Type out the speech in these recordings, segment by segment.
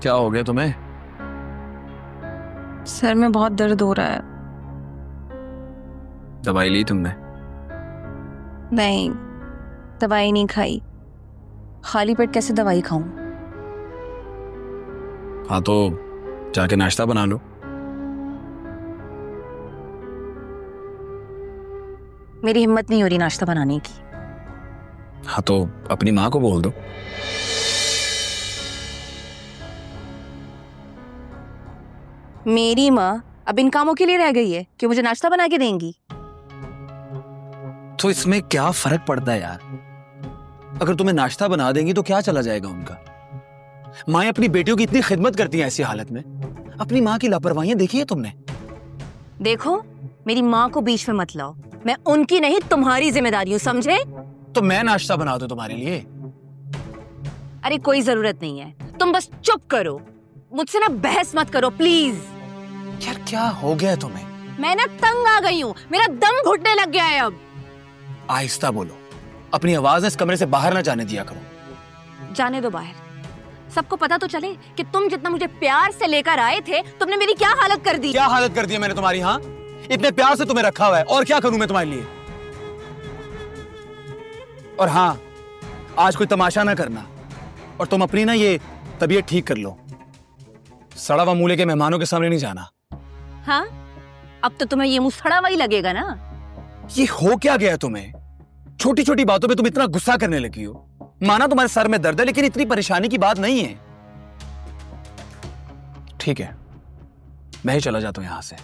क्या हो गया तुम्हें? सर में बहुत दर्द हो रहा है। दवाई ली तुमने? नहीं, दवाई नहीं खाई। खाली पेट कैसे दवाई खाऊं? हाँ तो जाके नाश्ता बना लो। मेरी हिम्मत नहीं हो रही नाश्ता बनाने की। हाँ तो अपनी माँ को बोल दो। मेरी माँ अब इन कामों के लिए रह गई है कि मुझे नाश्ता बना के देंगी? तो इसमें क्या फर्क पड़ता है यार? अगर तुम्हें नाश्ता बना देंगी तो क्या चला जाएगा उनका? माँ अपनी बेटियों की इतनी खिदमत करती हैं ऐसी हालत में। अपनी माँ की लापरवाहियां देखी है तुमने? देखो, मेरी माँ को बीच में मत लाओ। मैं उनकी नहीं तुम्हारी जिम्मेदारी हूँ, समझे? तो मैं नाश्ता बना दूं तुम्हारे लिए? अरे कोई जरूरत नहीं है, तुम बस चुप करो। मुझसे ना बहस मत करो प्लीज। यार क्या हो गया है तुम्हें? मैं ना तंग आ गई हूँ, मेरा दम घुटने लग गया है अब। आहिस्ता बोलो, अपनी आवाज इस कमरे से बाहर ना जाने दिया करो। जाने दो बाहर। सबको पता तो चले कि तुम जितना मुझे प्यार से लेकर आए थे, तुमने मेरी क्या हालत कर दी। क्या हालत कर दी है मैंने तुम्हारी? हाँ, इतने प्यार से तुम्हें रखा हुआ है, और क्या करूं मैं तुम्हारे लिए? और हाँ, आज कोई तमाशा ना करना, और तुम अपनी ना ये तबीयत ठीक कर लो। सड़ा हुआ मूले के मेहमानों के सामने नहीं जाना। हाँ, अब तो तुम्हें ये मुंह सड़ा हुआ ही लगेगा ना। ये हो क्या गया तुम्हें? छोटी छोटी बातों पे तुम इतना गुस्सा करने लगी हो। माना तुम्हारे सर में दर्द है, लेकिन इतनी परेशानी की बात नहीं है। ठीक है, मैं ही चला जाता हूं यहां से।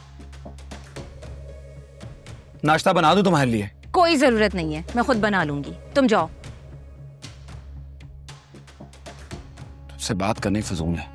नाश्ता बना दूं तुम्हारे लिए? कोई जरूरत नहीं है, मैं खुद बना लूंगी, तुम जाओ। तुमसे बात करनी फजूल है।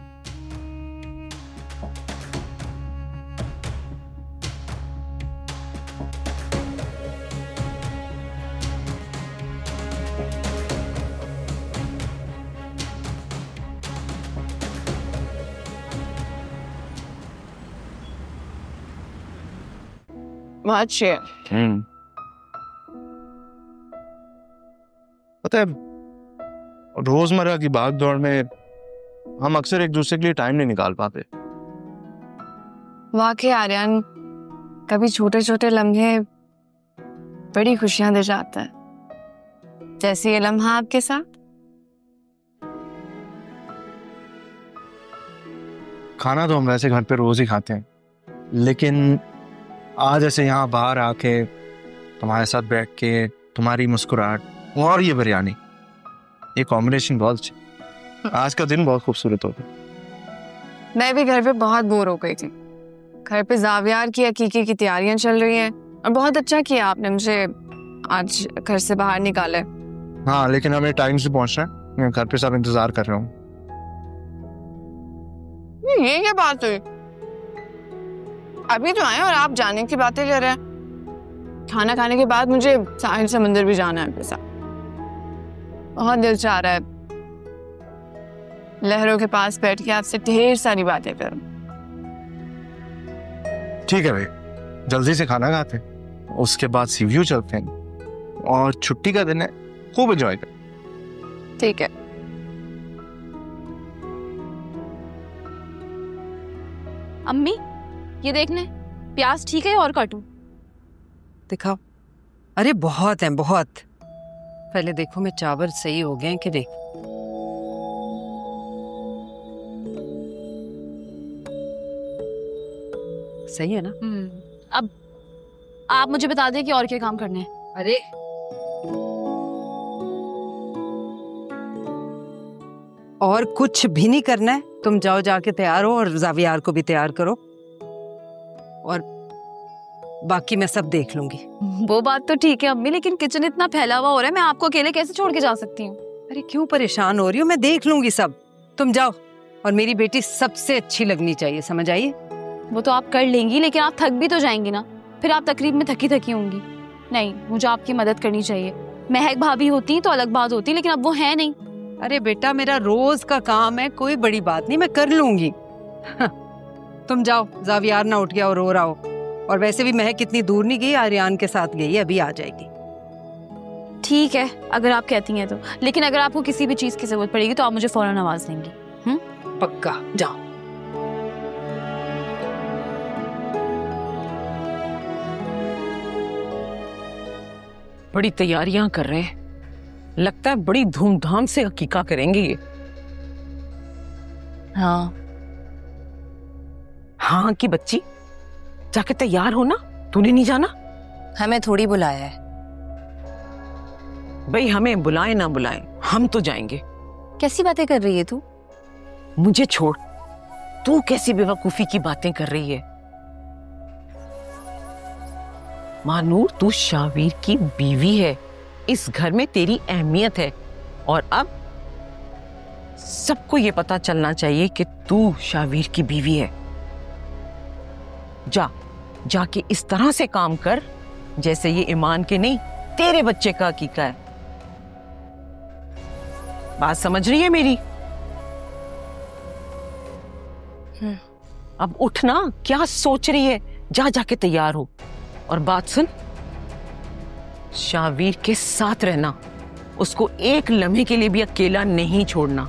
पता है, रोजमर्रा की भाग दौड़ में हम अक्सर एक दूसरे के लिए टाइम नहीं निकाल पाते। वाकई आर्यन, कभी छोटे छोटे लम्हे बड़ी खुशियां दे जाते हैं, जैसे ये लम्हा आपके साथ। खाना तो हम वैसे घर पे रोज ही खाते हैं, लेकिन आज ऐसे यहाँ बाहर आके तुम्हारे साथ बैठ के, तुम्हारी मुस्कुराहट और ये बिरयानी, ये कॉम्बिनेशन बहुत अच्छा। आज का दिन बहुत खूबसूरत हो गया। मैं भी घर पे बहुत बोर हो गई थी। घर पे ज़ावियार की हकीकी की तैयारियां चल रही हैं, और बहुत अच्छा किया आपने मुझे आज घर से बाहर निकाले। हाँ, लेकिन हमें टाइम से पहुंचना है, मैं घर पे सब इंतजार कर रहा हूँ। ये क्या बात हुई? अभी तो आए और आप जाने की बातें कर रहे हैं। खाना खाने के बाद मुझे साहिल समंदर भी जाना है आपके साथ। बहुत दिल चाह रहा है लहरों के पास बैठ के आपसे ढेर सारी बातें करूं। ठीक है भाई, जल्दी से खाना खाते हैं, उसके बाद सी व्यू चलते हैं, और छुट्टी का दिन है, खूब एंजॉय करें। ठीक है। अम्मी, ये देखने प्याज ठीक है और काटूं? दिखाओ। अरे बहुत है, बहुत। पहले देखो मैं चावल सही हो गए कि नहीं। सही है ना? अब आप मुझे बता दें कि और क्या काम करने हैं। अरे और कुछ भी नहीं करना है, तुम जाओ, जाके तैयार हो और ज़ावियार को भी तैयार करो, और बाकी मैं सब देख लूंगी। वो बात तो ठीक है अम्मी, लेकिन किचन इतना फैला हुआ हो रहा है, मैं आपको अकेले कैसे छोड़ के जा सकती हूँ? अरे क्यों परेशान हो रही हो? मैं देख लूंगी सब, तुम जाओ। और मेरी बेटी सबसे अच्छी लगनी चाहिए, समझ आई? वो तो आप कर लेंगी, लेकिन आप थक भी तो जाएंगी ना, फिर आप तकरीब में थकी थकी होंगी। नहीं, मुझे आपकी मदद करनी चाहिए। महक भाभी होती तो अलग बात होती, लेकिन अब वो है नहीं। अरे बेटा, मेरा रोज का काम है, कोई बड़ी बात नहीं, मैं कर लूंगी। तुम जाओ, ज़ावियार ना उठ गया और रो रहा हो। और वैसे भी महक कितनी दूर नहीं गई, आर्यन के साथ गई है, अभी आ जाएगी। ठीक है, अगर आप कहती हैं तो। लेकिन अगर आपको किसी भी चीज की जरूरत पड़ेगी तो आप मुझे फौरन आवाज देंगी। पक्का जाओ। बड़ी तैयारियां कर रहे हैं, लगता है बड़ी धूमधाम से अकीका करेंगे ये। हाँ हाँ की बच्ची, जाके तैयार हो ना, तूने नहीं जाना? हमें थोड़ी बुलाया है। भाई हमें बुलाए ना बुलाए, हम तो जाएंगे। कैसी बातें कर रही है तू? मुझे छोड़, तू कैसी बेवकूफी की बातें कर रही है? मानूर, तू शावीर की बीवी है, इस घर में तेरी अहमियत है, और अब सबको ये पता चलना चाहिए कि तू शावीर की बीवी है। जाके इस तरह से काम कर जैसे ये ईमान के नहीं, तेरे बच्चे का अकीका है। बात समझ रही है मेरी? अब उठ ना, क्या सोच रही है? जाके तैयार हो। और बात सुन, शावीर के साथ रहना, उसको एक लम्हे के लिए भी अकेला नहीं छोड़ना।